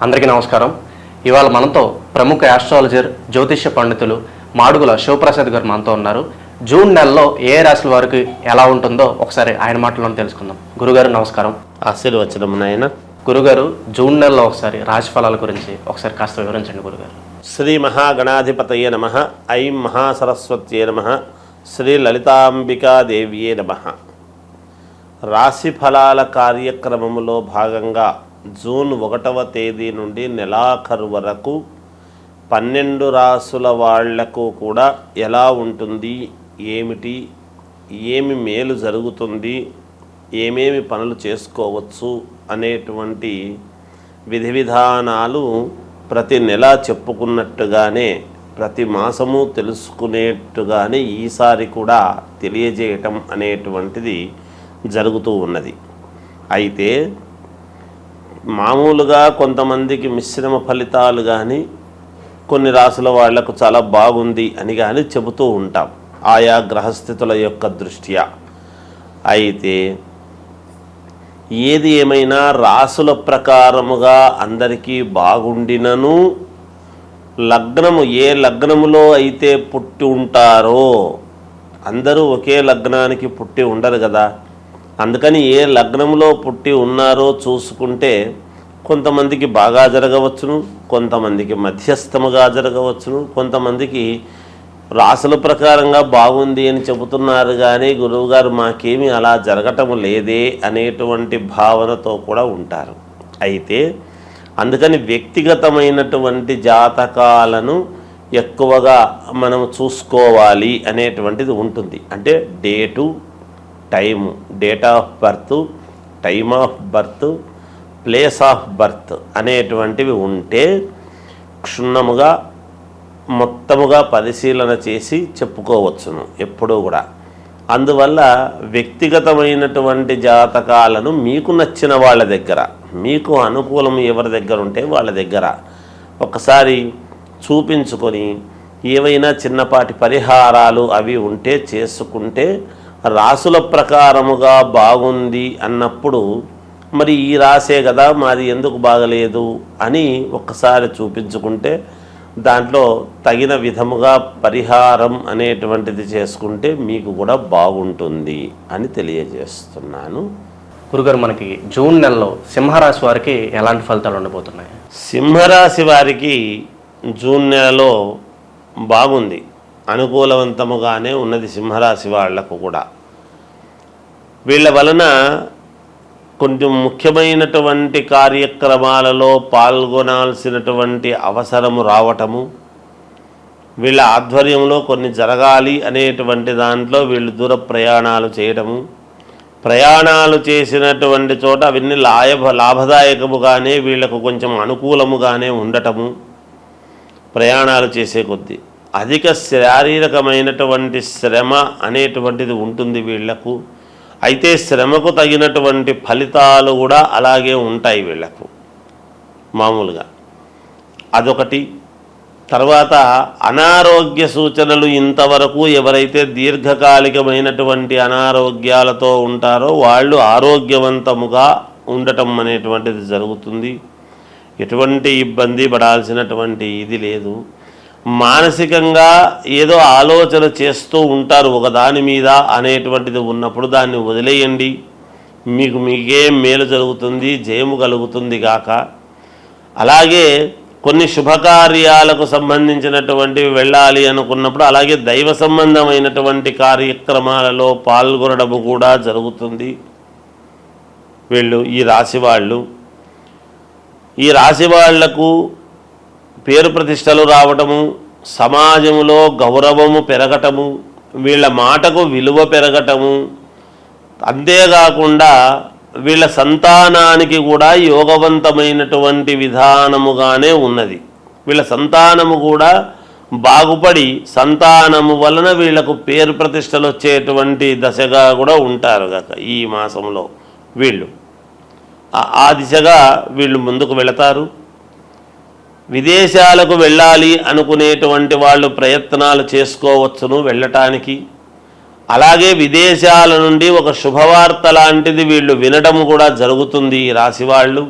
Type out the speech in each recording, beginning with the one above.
అందరికీ నమస్కారం. ఇవాళ మనతో ప్రముఖ ఆస్ట్రాలజర్, జ్యోతిష్య పండితులు మాడుగుల శివప్రసాద్ గారు మనతో ఉన్నారు. జూన్ నెలలో ఏ రాశుల వారికి ఎలా ఉంటుందో ఒకసారి ఆయన మాటలను తెలుసుకుందాం. గురుగారు నమస్కారం. ఆశీర్వచనం నాయన. గురుగారు, జూన్ నెలలో ఒకసారి రాశి ఫలాల గురించి ఒకసారి కాస్త వివరించండి గురుగారు. శ్రీ మహాగణాధిపతయే నమః. ఐం మహాసరస్వత్యే నమః. శ్రీ లలితాంబికాదేవియే నమః. రాశి ఫలాల కార్యక్రమములో భాగంగా జూన్ 1వ తేదీ నుండి నెలాఖరు వరకు 12 రాసుల వాళ్లకు కూడా ఎలా ఉంటుంది, ఏమిటి, ఏమి మేలు జరుగుతుంది, ఏమేమి పనులు చేసుకోవచ్చు అనేటువంటి విధి విధానాలు ప్రతి నెల చెప్పుకున్నట్టుగానే ప్రతి మాసము తెలుసుకునేట్టుగానే ఈసారి కూడా తెలియజేయటం అనేటువంటిది జరుగుతూ ఉన్నది. అయితే మామూలుగా కొంతమందికి మిశ్రమ ఫలితాలు కానీ, కొన్ని రాసుల వాళ్లకు చాలా బాగుంది అని కానీ చెబుతూ ఉంటాం ఆయా గ్రహస్థితుల యొక్క దృష్ట్యా. అయితే ఏది ఏమైనా రాసుల ప్రకారముగా అందరికీ బాగుండినను లగ్నము ఏ లగ్నములో అయితే పుట్టి ఉంటారో, అందరూ ఒకే లగ్నానికి పుట్టి ఉండరు కదా. అందుకని ఏ లగ్నంలో పుట్టి ఉన్నారో చూసుకుంటే కొంతమందికి బాగా జరగవచ్చును, కొంతమందికి మధ్యస్థముగా జరగవచ్చును, కొంతమందికి రాసుల ప్రకారంగా బాగుంది అని చెబుతున్నారు కానీ గురువుగారు మాకేమీ అలా జరగటం లేదే అనేటువంటి భావనతో కూడా ఉంటారు. అయితే అందుకని వ్యక్తిగతమైనటువంటి జాతకాలను ఎక్కువగా మనం చూసుకోవాలి అనేటువంటిది ఉంటుంది. అంటే date, time, date of birth, time of birth, place of birth అనేటువంటివి ఉంటే క్షుణ్ణముగా మొత్తముగా పరిశీలన చేసి చెప్పుకోవచ్చును ఎప్పుడూ కూడా. అందువల్ల వ్యక్తిగతమైనటువంటి జాతకాలను మీకు నచ్చిన వాళ్ళ దగ్గర, మీకు అనుకూలం ఎవరి దగ్గర ఉంటే వాళ్ళ దగ్గర ఒకసారి చూపించుకొని ఏవైనా చిన్నపాటి పరిహారాలు అవి ఉంటే చేసుకుంటే రాసుల ప్రకారముగా బాగుంది అన్నప్పుడు మరి ఈ రాసే కదా మాది ఎందుకు బాగలేదు అని ఒక్కసారి చూపించుకుంటే దాంట్లో తగిన విధముగా పరిహారం అనేటువంటిది చేసుకుంటే మీకు కూడా బాగుంటుంది అని తెలియజేస్తున్నాను. గురుగారు, మనకి జూన్ నెలలో సింహరాశి వారికి ఎలాంటి ఫలితాలు ఉండబోతున్నాయి? సింహరాశి వారికి జూన్ నెలలో బాగుంది, అనుకూలవంతముగానే ఉన్నది. సింహరాశి వాళ్లకు కూడా వీళ్ళ వలన కొంచెం ముఖ్యమైనటువంటి కార్యక్రమాలలో పాల్గొనాల్సినటువంటి అవసరము రావటము, వీళ్ళ ఆధ్వర్యంలో కొన్ని జరగాలి అనేటువంటి దాంట్లో వీళ్ళు దూర ప్రయాణాలు చేయటము, ప్రయాణాలు చేసినటువంటి చోట అవన్నీ లాభదాయకముగానే వీళ్లకు కొంచెం అనుకూలముగానే ఉండటము. ప్రయాణాలు చేసే కొద్దీ అధిక శారీరకమైనటువంటి శ్రమ అనేటువంటిది ఉంటుంది వీళ్లకు. అయితే శ్రమకు తగినటువంటి ఫలితాలు కూడా అలాగే ఉంటాయి వీళ్లకు మామూలుగా. అదొకటి. తర్వాత అనారోగ్య సూచనలు, ఇంతవరకు ఎవరైతే దీర్ఘకాలికమైనటువంటి అనారోగ్యాలతో ఉంటారో వాళ్ళు ఆరోగ్యవంతముగా ఉండటం అనేటువంటిది జరుగుతుంది. ఎటువంటి ఇబ్బంది పడాల్సినటువంటి ఇది లేదు. మానసికంగా ఏదో ఆలోచన చేస్తూ ఉంటారు ఒకదాని మీద అనేటువంటిది ఉన్నప్పుడు దాన్ని వదిలేయండి, మీకేం మేలు జరుగుతుంది, జయము కలుగుతుంది గాక. అలాగే కొన్ని శుభకార్యాలకు సంబంధించినటువంటివి వెళ్ళాలి అనుకున్నప్పుడు అలాగే దైవ సంబంధమైనటువంటి కార్యక్రమాలలో పాల్గొనడము కూడా జరుగుతుంది. వీళ్ళు ఈ రాశి వాళ్లకు పేరు ప్రతిష్టలు రావటము, సమాజంలో గౌరవము పెరగటము, వీళ్ళ మాటకు విలువ పెరగటము, అంతేకాకుండా వీళ్ళ సంతానానికి కూడా యోగవంతమైనటువంటి విధానముగానే ఉన్నది. వీళ్ళ సంతానము కూడా బాగుపడి సంతానము వలన వీళ్లకు పేరు ప్రతిష్టలు వచ్చేటువంటి దశగా కూడా ఉంటారు కాక ఈ మాసంలో వీళ్ళు ఆ దిశగా వీళ్ళు ముందుకు వెళతారు. విదేశాలకు వెళ్ళాలి అనుకునేటువంటి వాళ్ళు ప్రయత్నాలు చేసుకోవచ్చును వెళ్ళటానికి. అలాగే విదేశాల నుండి ఒక శుభవార్త లాంటిది వీళ్ళు వినడం కూడా జరుగుతుంది ఈ రాశి వాళ్ళు.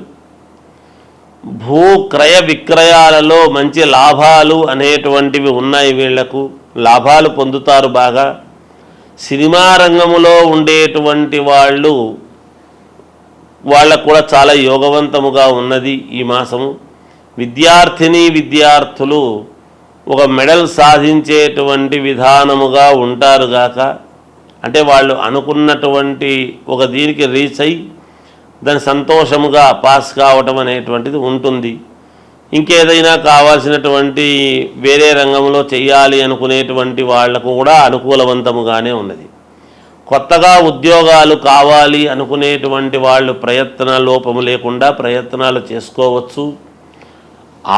భూ క్రయ విక్రయాలలో మంచి లాభాలు అనేటువంటివి ఉన్నాయి. వీళ్లకు లాభాలు పొందుతారు బాగా. సినిమా రంగంలో ఉండేటువంటి వాళ్ళకు కూడా చాలా యోగవంతముగా ఉన్నది ఈ మాసము. విద్యార్థులు ఒక మెడల్ సాధించేటువంటి విధానముగా ఉంటారు గాక, అంటే వాళ్ళు అనుకున్నటువంటి ఒక దీనికి రీచ్ అయ్యి దాని సంతోషముగా పాస్ కావటం అనేటువంటిది ఉంటుంది. ఇంకేదైనా కావాల్సినటువంటి వేరే రంగంలో చేయాలి అనుకునేటువంటి వాళ్లకు కూడా అనుకూలవంతముగానే ఉన్నది. కొత్తగా ఉద్యోగాలు కావాలి అనుకునేటువంటి వాళ్ళు ప్రయత్న లోపము లేకుండా ప్రయత్నాలు చేసుకోవచ్చు.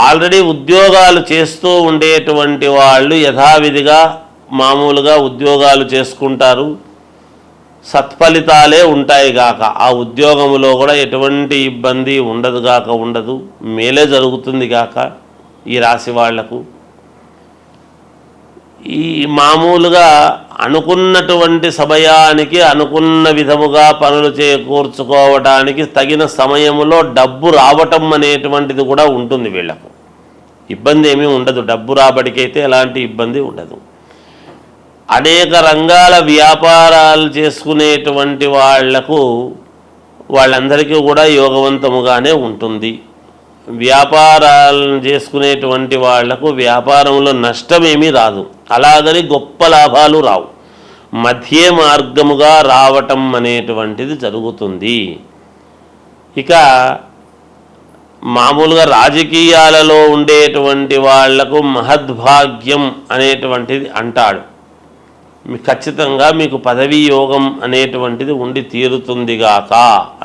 ఆల్రెడీ ఉద్యోగాలు చేస్తూ ఉండేటువంటి వాళ్ళు యథావిధిగా మామూలుగా ఉద్యోగాలు చేసుకుంటారు. సత్ఫలితాలే ఉంటాయి గాక, ఆ ఉద్యోగంలో కూడా ఎటువంటి ఇబ్బంది ఉండదు. మేలే జరుగుతుంది గాక ఈ రాశి వాళ్లకు. ఈ మామూలుగా అనుకున్నటువంటి సమయానికి అనుకున్న విధముగా పనులు చేకూర్చుకోవడానికి తగిన సమయంలో డబ్బు రావటం అనేటువంటిది కూడా ఉంటుంది. వీళ్లకు ఇబ్బంది ఏమీ ఉండదు. డబ్బు రాబడికైతే ఎలాంటి ఇబ్బంది ఉండదు. అనేక రంగాల వ్యాపారాలు చేసుకునేటువంటి వాళ్ళందరికీ కూడా యోగవంతముగానే ఉంటుంది. వ్యాపారాలను చేసుకునేటువంటి వాళ్లకు వ్యాపారంలో నష్టమేమీ రాదు, అలాగని గొప్ప లాభాలు రావు. మధ్య మార్గముగా రావటం అనేటువంటిది జరుగుతుంది. ఇక మామూలుగా రాజకీయాలలో ఉండేటువంటి వాళ్లకు మహద్భాగ్యం అనేటువంటిది అంటాడు. ఖచ్చితంగా మీకు పదవీ యోగం అనేటువంటిది ఉండి తీరుతుందిగాక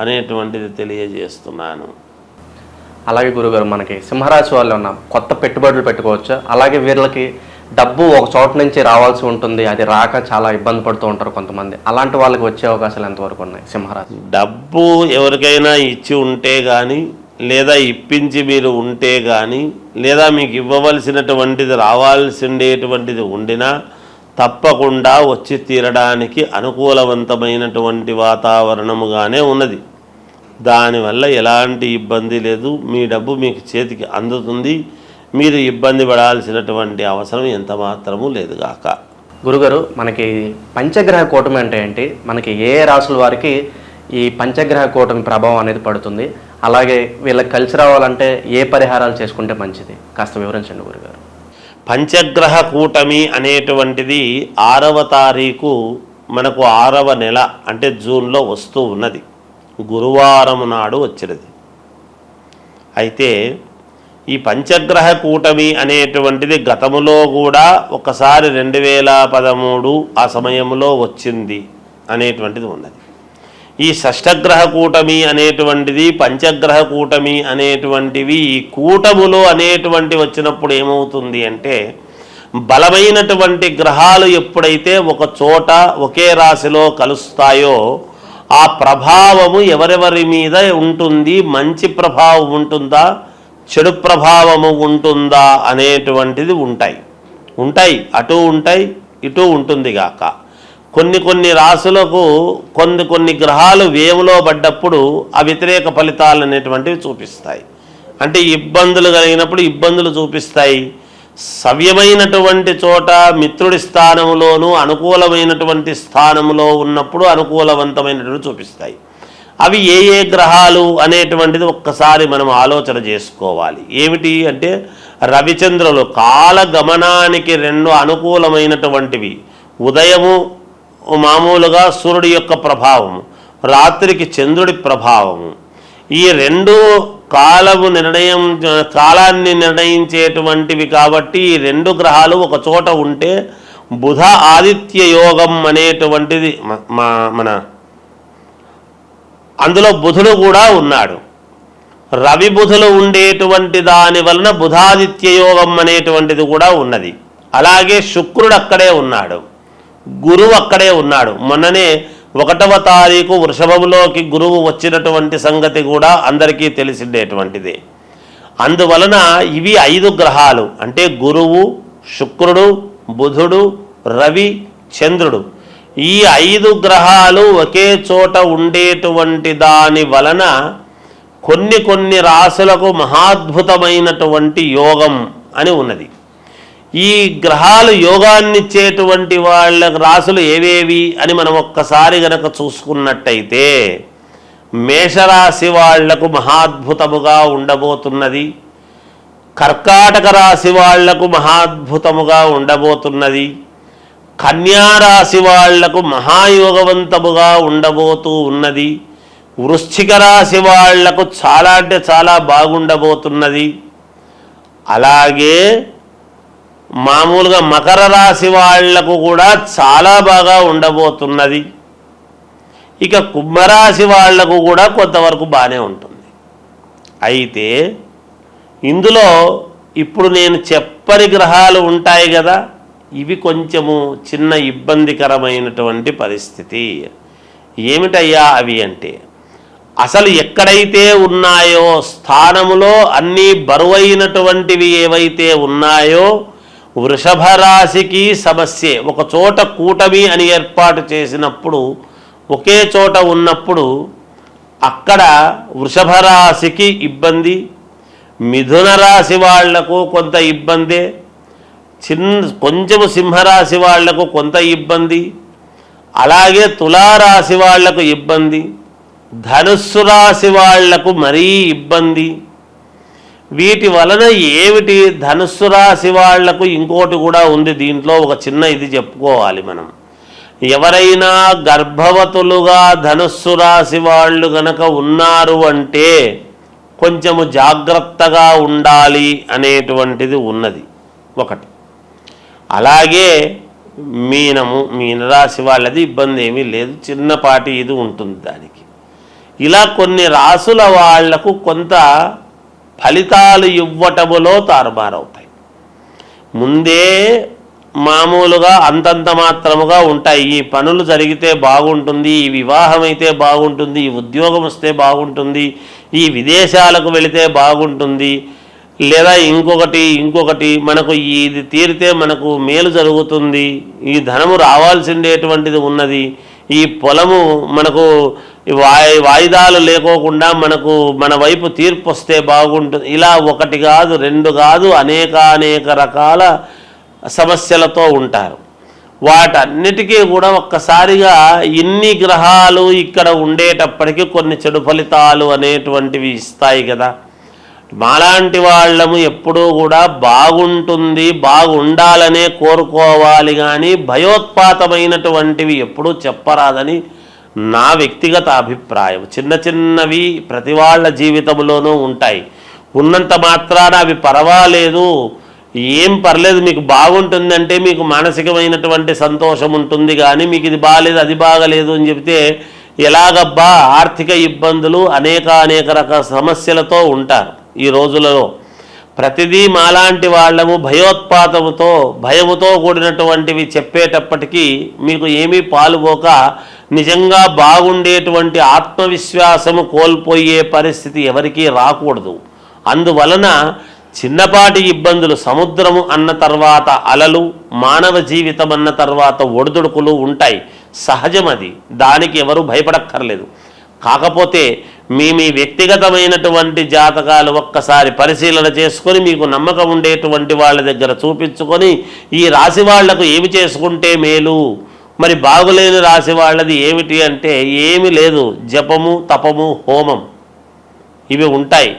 అనేటువంటిది తెలియజేస్తున్నాను. అలాగే గురుగారు, మనకి సింహరాశి వాళ్ళు ఉన్న కొత్త పెట్టుబడులు పెట్టుకోవచ్చు. అలాగే వీళ్ళకి డబ్బు ఒక చోట నుంచి రావాల్సి ఉంటుంది, అది రాక చాలా ఇబ్బంది పడుతూ ఉంటారు కొంతమంది. అలాంటి వాళ్ళకి వచ్చే అవకాశాలు ఎంతవరకు ఉన్నాయి సింహరాశి? డబ్బు ఎవరికైనా ఇచ్చి ఉంటే కానీ, లేదా ఇప్పించి మీరు ఉంటే కానీ, లేదా మీకు ఇవ్వవలసినటువంటిది రావాల్సిండేటువంటిది ఉండినా తప్పకుండా వచ్చి తీరడానికి అనుకూలవంతమైనటువంటి వాతావరణముగానే ఉన్నది. దానివల్ల ఎలాంటి ఇబ్బంది లేదు. మీ డబ్బు మీకు చేతికి అందుతుంది. మీరు ఇబ్బంది పడాల్సినటువంటి అవసరం ఎంత మాత్రము లేదుగాక. గురుగారు, మనకి పంచగ్రహ కూటమి అంటే ఏంటి? మనకి ఏ రాసుల వారికి ఈ పంచగ్రహ కూటమి ప్రభావం అనేది పడుతుంది? అలాగే వీళ్ళకి కలిసి రావాలంటే ఏ పరిహారాలు చేసుకుంటే మంచిది? కాస్త వివరించండి గురుగారు. పంచగ్రహ కూటమి అనేటువంటిది 6వ తారీఖు మనకు 6వ నెల అంటే జూన్లో వస్తూ ఉన్నది. గురువారం నాడు వచ్చినది. అయితే ఈ పంచగ్రహ కూటమి అనేటువంటిది గతములో కూడా ఒకసారి 2013 ఆ సమయంలో వచ్చింది అనేటువంటిది ఉన్నది. ఈ షష్టగ్రహ కూటమి అనేటువంటిది, పంచగ్రహ కూటమి అనేటువంటివి ఈ కూటములో అనేటువంటి వచ్చినప్పుడు ఏమవుతుంది అంటే, బలమైనటువంటి గ్రహాలు ఎప్పుడైతే ఒక చోట ఒకే రాశిలో కలుస్తాయో ఆ ప్రభావము ఎవరెవరి మీద ఉంటుంది, మంచి ప్రభావం ఉంటుందా, చెడు ప్రభావము ఉంటుందా అనేటువంటిది ఉంటాయి. అటు ఉంటాయి, ఇటు ఉంటుంది గాక. కొన్ని రాశులకు కొన్ని గ్రహాలు వేవులో పడ్డప్పుడు ఆ వ్యతిరేక ఫలితాలు అనేటువంటివి చూపిస్తాయి. అంటే ఇబ్బందులు కలిగినప్పుడు ఇబ్బందులు చూపిస్తాయి. సవ్యమైనటువంటి చోట మిత్రుడి స్థానంలోనూ అనుకూలమైనటువంటి స్థానంలో ఉన్నప్పుడు అనుకూలవంతమైనటువంటి చూపిస్తాయి. అవి ఏ గ్రహాలు అనేటువంటిది ఒక్కసారి మనం ఆలోచన చేసుకోవాలి. ఏమిటి అంటే, రవిచంద్రులు కాలగమనానికి 2 అనుకూలమైనటువంటివి. ఉదయము మామూలుగా సూర్యుడి యొక్క ప్రభావము, రాత్రికి చంద్రుడి ప్రభావము. ఈ 2 కాలాన్ని నిర్ణయించేటువంటివి కాబట్టి ఈ 2 గ్రహాలు ఒక చోట ఉంటే బుధ ఆదిత్య యోగం అనేటువంటిది మన అందులో బుధుడు కూడా ఉన్నాడు. రవి బుధులు ఉండేటువంటి దాని వలన బుధాదిత్య యోగం అనేటువంటిది కూడా ఉన్నది. అలాగే శుక్రుడు అక్కడే ఉన్నాడు, గురువు అక్కడే ఉన్నాడు. మొన్ననే 1వ తారీఖు వృషభంలోకి గురువు వచ్చినటువంటి సంగతి కూడా అందరికీ తెలిసిండేటువంటిదే. అందువలన ఇవి 5 గ్రహాలు అంటే గురువు, శుక్రుడు, బుధుడు, రవి, చంద్రుడు. ఈ 5 గ్రహాలు ఒకే చోట ఉండేటువంటి దాని వలన కొన్ని రాసులకు మహాద్భుతమైనటువంటి యోగం అని ఉన్నది. ఈ గ్రహాలు యోగాన్నిచ్చేటువంటి వాళ్ళ రాసులు ఏవేవి అని మనం ఒక్కసారి గనక చూసుకున్నట్టయితే మేషరాశి వాళ్లకు మహాద్భుతముగా ఉండబోతున్నది, కర్కాటక రాశి వాళ్లకు మహాద్భుతముగా ఉండబోతున్నది, కన్యారాశి వాళ్లకు మహాయోగవంతముగా ఉండబోతూ ఉన్నది, వృశ్చిక రాశి వాళ్లకు చాలా అంటే చాలా బాగుండబోతున్నది. అలాగే మామూలుగా మకర రాశి వాళ్లకు కూడా చాలా బాగా ఉండబోతున్నది. ఇక కుంభరాశి వాళ్లకు కూడా కొంతవరకు బాగానే ఉంటుంది. అయితే ఇందులో ఇప్పుడు నేను చెప్పని గ్రహాలు ఉంటాయి కదా, ఇవి కొంచెము చిన్న ఇబ్బందికరమైనటువంటి పరిస్థితి. ఏమిటయ్యా అవి అంటే, అసలు ఎక్కడైతే ఉన్నాయో స్థానములో అన్నీ బరువైనటువంటివి ఏవైతే ఉన్నాయో వృషభ రాశికి సమస్యే. ఒక చోట కూటమి అని ఏర్పాటు చేసినప్పుడు ఒకే చోట ఉన్నప్పుడు అక్కడ వృషభ రాశికి ఇబ్బంది, మిథున రాశి వాళ్లకు కొంత ఇబ్బందే, కొంచెము సింహరాశి వాళ్లకు కొంత ఇబ్బంది, అలాగే తులారాశి వాళ్లకు ఇబ్బంది, ధనుస్సు రాశి వాళ్లకు మరీ ఇబ్బంది. వీటి వలన ఏమిటి, ధనుస్సు రాశి వాళ్లకు ఇంకోటి కూడా ఉంది. దీంట్లో ఒక చిన్న ఇది చెప్పుకోవాలి మనం. ఎవరైనా గర్భవతులుగా ధనుస్సు రాశి వాళ్ళు గనక ఉన్నారు అంటే కొంచెము జాగ్రత్తగా ఉండాలి అనేటువంటిది ఉన్నది ఒకటి. అలాగే మీనరాశి వాళ్ళది ఇబ్బంది ఏమీ లేదు, చిన్నపాటి ఇది ఉంటుంది దానికి. ఇలా కొన్ని రాసుల వాళ్లకు కొంత ఫలితాలు ఇవ్వటములో తారుమారవుతాయి. ముందే మామూలుగా అంతంత మాత్రముగా ఉంటాయి. ఈ పనులు జరిగితే బాగుంటుంది, ఈ వివాహం అయితే బాగుంటుంది, ఈ ఉద్యోగం వస్తే బాగుంటుంది, ఈ విదేశాలకు వెళితే బాగుంటుంది, లేదా ఇంకొకటి మనకు ఇది తీరితే మనకు మేలు జరుగుతుంది, ఈ ధనము రావాల్సిండేటువంటిది ఉన్నది, ఈ పొలము మనకు వాయిదాలు లేకోకుండా మనకు మన వైపు తీర్పు వస్తే బాగుంటుంది. ఇలా ఒకటి కాదు, రెండు కాదు, అనేక రకాల సమస్యలతో ఉంటారు. వాటన్నిటికీ కూడా ఒక్కసారిగా ఇన్ని గ్రహాలు ఇక్కడ ఉండేటప్పటికీ కొన్ని చెడు ఫలితాలు అనేటువంటివి ఇస్తాయి కదా. మాలాంటి వాళ్ళము ఎప్పుడూ కూడా బాగుంటుంది, బాగుండాలనే కోరుకోవాలి, కానీ భయోత్పాతమైనటువంటివి ఎప్పుడూ చెప్పరాదని నా వ్యక్తిగత అభిప్రాయం. చిన్నవి ప్రతి వాళ్ళ జీవితంలోనూ ఉంటాయి. ఉన్నంత మాత్రాన అవి పర్వాలేదు, ఏం పర్లేదు, మీకు బాగుంటుందంటే మీకు మానసికమైనటువంటి సంతోషం ఉంటుంది, కానీ మీకు ఇది బాగాలేదు అది బాగలేదు అని చెబితే ఎలాగబ్బా, ఆర్థిక ఇబ్బందులు అనేక రకాల సమస్యలతో ఉంటారు ఈ రోజులలో. ప్రతిదీ మాలాంటి వాళ్ళము భయముతో కూడినటువంటివి చెప్పేటప్పటికీ మీకు ఏమీ పాలుపోక నిజంగా బాగుండేటువంటి ఆత్మవిశ్వాసము కోల్పోయే పరిస్థితి ఎవరికీ రాకూడదు. అందువలన చిన్నపాటి ఇబ్బందులు, సముద్రము అన్న తర్వాత అలలు, మానవ జీవితం అన్న తర్వాత ఒడిదుడుకులు ఉంటాయి, సహజం. అది దానికి ఎవరు భయపడక్కర్లేదు. కాకపోతే మీ వ్యక్తిగతమైనటువంటి జాతకాలు ఒక్కసారి పరిశీలన చేసుకొని మీకు నమ్మకం ఉండేటువంటి వాళ్ళ దగ్గర చూపించుకొని ఈ రాశి వాళ్లకు ఏమి చేసుకుంటే మేలు, మరి బాగులేని రాశి వాళ్ళది ఏమిటి అంటే ఏమీ లేదు, జపము, తపము, హోమం ఇవి ఉంటాయి.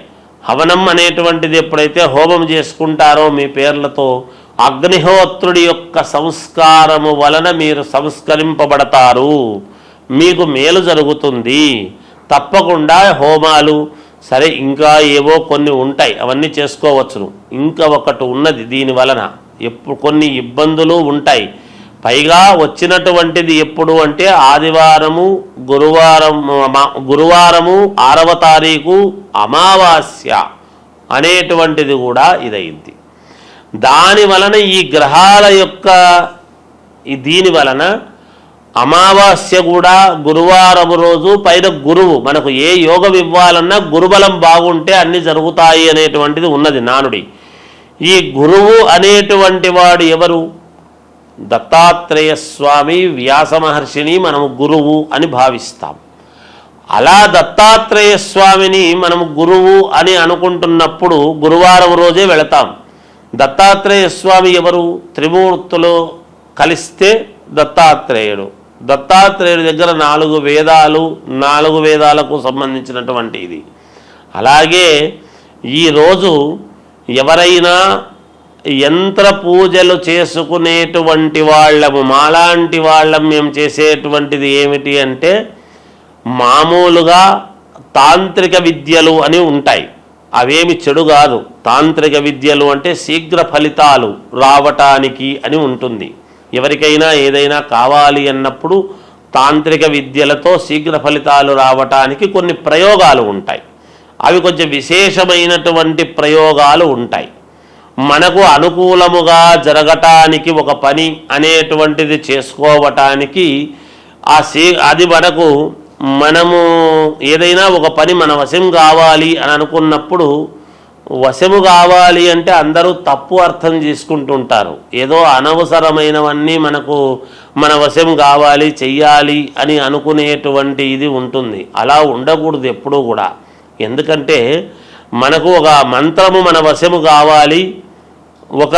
హవనం అనేటువంటిది ఎప్పుడైతే హోమం చేసుకుంటారో మీ పేర్లతో అగ్నిహోత్రుడి యొక్క సంస్కారము వలన మీరు సంస్కరింపబడతారు, మీకు మేలు జరుగుతుంది. తప్పకుండా హోమాలు సరే, ఇంకా ఏవో కొన్ని ఉంటాయి, అవన్నీ చేసుకోవచ్చును. ఇంకా ఒకటి ఉన్నది, దీని వలన కొన్ని ఇబ్బందులు ఉంటాయి. పైగా వచ్చినటువంటిది ఎప్పుడు అంటే ఆదివారము, గురువారము 6వ తారీఖు అమావాస్య అనేటువంటిది కూడా ఇదైంది. దాని వలన ఈ గ్రహాల యొక్క దీని వలన అమావాస్య కూడా గురువారము రోజు, పైన గురువు మనకు ఏ యోగం ఇవ్వాలన్నా గురుబలం బాగుంటే అన్ని జరుగుతాయి అనేటువంటిది ఉన్నది నానుడి. ఈ గురువు అనేటువంటి వాడు ఎవరు? దత్తాత్రేయ స్వామి, వ్యాస మహర్షిని మనము గురువు అని భావిస్తాం. అలా దత్తాత్రేయ స్వామిని మనము గురువు అని అనుకుంటున్నప్పుడు గురువారం రోజే వెళతాం. దత్తాత్రేయ స్వామి ఎవరు? త్రిమూర్తులు కలిస్తే దత్తాత్రేయుడు. దత్తాత్రేయుడి దగ్గర 4 వేదాలు, 4 వేదాలకు సంబంధించినటువంటి ఇది. అలాగే ఈరోజు ఎవరైనా యంత్ర పూజలు చేసుకునేటువంటి వాళ్ళము, మాలాంటి వాళ్ళం మేము చేసేటువంటిది ఏమిటి అంటే, మామూలుగా తాంత్రిక విద్యలు అని ఉంటాయి. అవేమి చెడు కాదు. తాంత్రిక విద్యలు అంటే శీఘ్ర ఫలితాలు రావటానికి అని ఉంటుంది. ఎవరికైనా ఏదైనా కావాలి అన్నప్పుడు తాంత్రిక విద్యలతో శీఘ్ర ఫలితాలు రావటానికి కొన్ని ప్రయోగాలు ఉంటాయి. అవి కొంచెం విశేషమైనటువంటి ప్రయోగాలు ఉంటాయి. మనకు అనుకూలముగా జరగటానికి ఒక పని అనేటువంటిది చేసుకోవటానికి అది మనము ఏదైనా ఒక పని మన వశం కావాలి అని అనుకున్నప్పుడు, వశము కావాలి అంటే అందరూ తప్పు అర్థం చేసుకుంటుంటారు. ఏదో అనవసరమైనవన్నీ మన వశం కావాలి, చెయ్యాలి అని అనుకునేటువంటి ఇది ఉంటుంది. అలా ఉండకూడదు ఎప్పుడూ కూడా. ఎందుకంటే మనకు ఒక మంత్రము మన వశము కావాలి, ఒక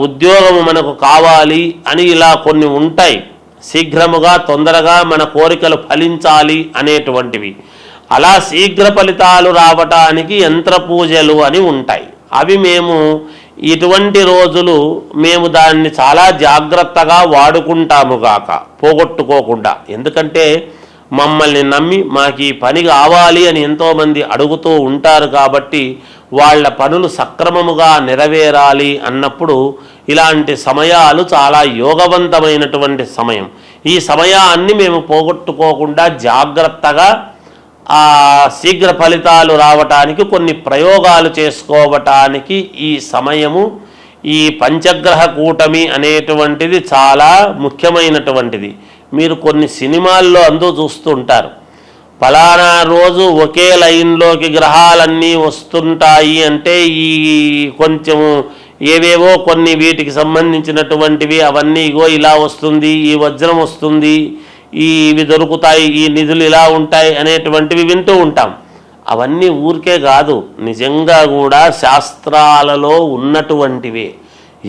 ఉద్యోగము మనకు కావాలి అని ఇలా కొన్ని ఉంటాయి. శీఘ్రముగా తొందరగా మన కోరికలు ఫలించాలి అనేటువంటివి. అలా శీఘ్ర ఫలితాలు రావటానికి యంత్ర పూజలు అని ఉంటాయి. అవి మేము ఇటువంటి రోజులు మేము దాన్ని చాలా జాగ్రత్తగా వాడుకుంటాము గాక, పోగొట్టుకోకుండా. ఎందుకంటే మమ్మల్ని నమ్మి మాకు ఈ పని కావాలి అని ఎంతోమంది అడుగుతూ ఉంటారు. కాబట్టి వాళ్ళ పనులు సక్రమముగా నెరవేరాలి అన్నప్పుడు ఇలాంటి సమయాలు చాలా యోగవంతమైనటువంటి సమయం. ఈ సమయాన్ని మేము పోగొట్టుకోకుండా జాగ్రత్తగా శీఘ్ర ఫలితాలు రావటానికి కొన్ని ప్రయోగాలు చేసుకోవటానికి ఈ సమయము, ఈ పంచగ్రహ కూటమి అనేటువంటిది చాలా ముఖ్యమైనటువంటిది. మీరు కొన్ని సినిమాల్లో చూస్తూ ఉంటారు, ఫలానా రోజు ఒకే లైన్లోకి గ్రహాలన్నీ వస్తుంటాయి అంటే ఈ కొంచెము ఏవేవో కొన్ని వీటికి సంబంధించినటువంటివి అవన్నీ ఇగో ఇలా వస్తుంది, ఈ వజ్రం వస్తుంది, ఇవి దొరుకుతాయి, ఈ నిధులు ఇలా ఉంటాయి అనేటువంటివి వింటూ ఉంటాం. అవన్నీ ఊరికే కాదు, నిజంగా కూడా శాస్త్రాలలో ఉన్నటువంటివే.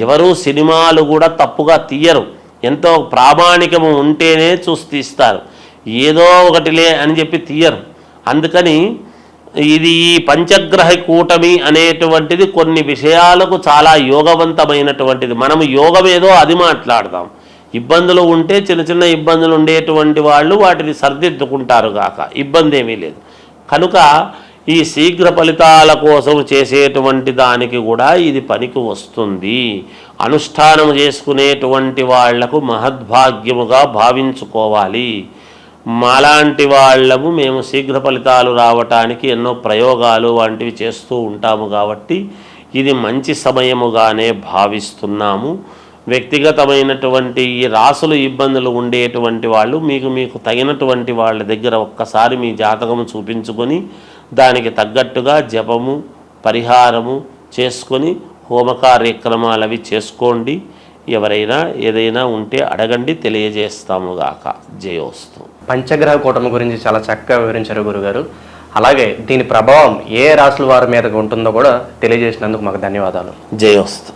ఎవరు సినిమాలు కూడా తప్పుగా తీయరు. ఎంతో ప్రామాణికము ఉంటేనే చూసి తీస్తారు. ఏదో ఒకటిలే అని చెప్పి తీయరు. అందుకని ఇది ఈ పంచగ్రహ కూటమి అనేటువంటిది కొన్ని విషయాలకు చాలా యోగవంతమైనటువంటిది. మనము యోగం ఏదో అది మాట్లాడదాం. ఇబ్బందులు ఉంటే చిన్న చిన్న ఇబ్బందులు ఉండేటువంటి వాళ్ళు వాటిని సర్దిద్దుకుంటారు గాక, ఇబ్బంది ఏమీ లేదు. కనుక ఈ శీఘ్ర ఫలితాల కోసం చేసేటువంటి దానికి కూడా ఇది పనికి వస్తుంది. అనుష్ఠానం చేసుకునేటువంటి వాళ్లకు మహద్భాగ్యముగా భావించుకోవాలి. మాలాంటి వాళ్ళము మేము శీఘ్ర ఫలితాలు రావటానికి ఎన్నో ప్రయోగాలు వంటివి చేస్తూ ఉంటాము. కాబట్టి ఇది మంచి సమయముగానే భావిస్తున్నాము. వ్యక్తిగతమైనటువంటి ఈ రాసులు ఇబ్బందులు ఉండేటువంటి వాళ్ళు మీకు తగినటువంటి వాళ్ళ దగ్గర ఒక్కసారి మీ జాతకము చూపించుకొని దానికి తగ్గట్టుగా జపము, పరిహారము చేసుకొని హోమ కార్యక్రమాలు అవి చేసుకోండి. ఎవరైనా ఏదైనా ఉంటే అడగండి, తెలియజేస్తాము గాక. జయోస్తు. పంచగ్రహ కూటమి గురించి చాలా చక్కగా వివరించారు గురుగారు. అలాగే దీని ప్రభావం ఏ రాశుల వారి మీద ఉంటుందో కూడా తెలియజేసినందుకు మాకు ధన్యవాదాలు. జయోస్తు.